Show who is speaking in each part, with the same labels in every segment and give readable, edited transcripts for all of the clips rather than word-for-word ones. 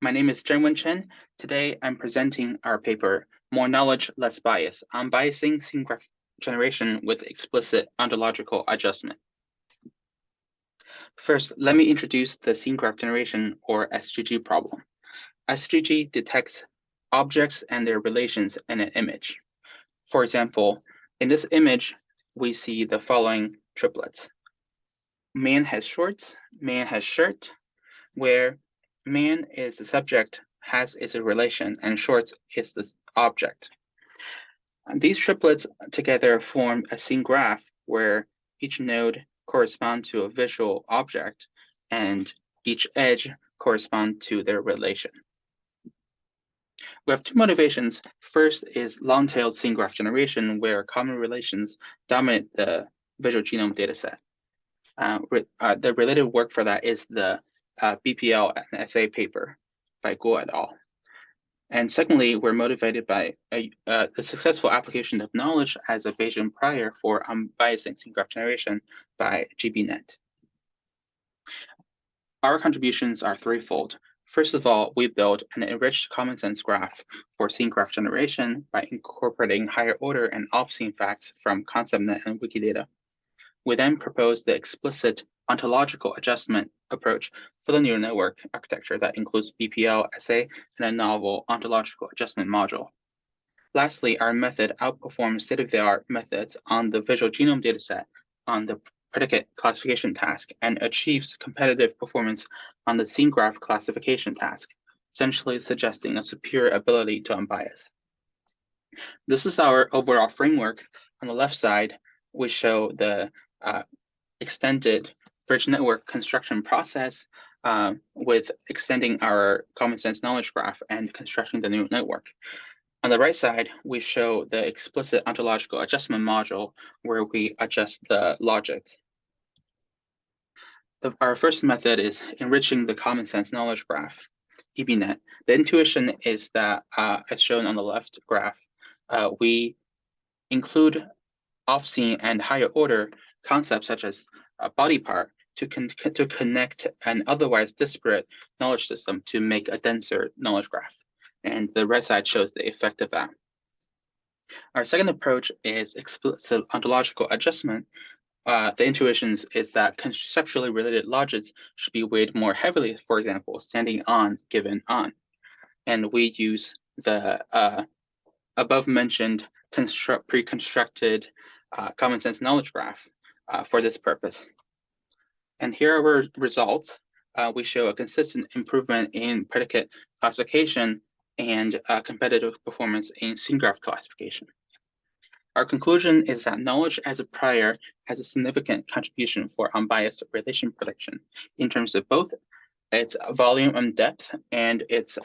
Speaker 1: My name is Zhanwen Chen. Today, I'm presenting our paper, More Knowledge, Less Bias, Unbiasing Scene Graph Generation with Explicit Ontological Adjustment. First, let me introduce the scene graph generation, or SGG problem. SGG detects objects and their relations in an image. For example, in this image, we see the following triplets. Man has shorts, man has shirt, where man is the subject, has is a relation, and shorts is the object. And these triplets together form a scene graph where each node corresponds to a visual object and each edge corresponds to their relation. We have two motivations. First is long-tailed scene graph generation, where common relations dominate the visual genome dataset. The related work for that is the BPL and SA paper by Guo et al. And secondly, we're motivated by the successful application of knowledge as a Bayesian prior for unbiasing scene graph generation by GBNet. Our contributions are threefold. First of all, we built an enriched common sense graph for scene graph generation by incorporating higher order and off-scene facts from ConceptNet and Wikidata. We then proposed the explicit ontological adjustment approach for the neural network architecture that includes BPL, SA, and a novel ontological adjustment module. Lastly, our method outperforms state-of-the-art methods on the visual genome dataset on the predicate classification task and achieves competitive performance on the scene graph classification task, essentially suggesting a superior ability to unbias. This is our overall framework. On the left side, we show the extended bridge network construction process with extending our common sense knowledge graph and constructing the neural network. On the right side, we show the explicit ontological adjustment module where we adjust the logics. Our first method is enriching the common sense knowledge graph, EBNet. The intuition is that, as shown on the left graph, we include off-scene and higher order concepts such as a body part to connect an otherwise disparate knowledge system to make a denser knowledge graph. And the right side shows the effect of that. Our second approach is explicit ontological adjustment. The intuitions is that conceptually related logics should be weighed more heavily, for example, standing on, given on. And we use the above mentioned pre-constructed common sense knowledge graph for this purpose. And here are our results. We show a consistent improvement in predicate classification and competitive performance in scene graph classification. Our conclusion is that knowledge as a prior has a significant contribution for unbiased relation prediction in terms of both its volume and depth and its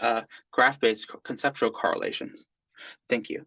Speaker 1: graph-based conceptual correlations. Thank you.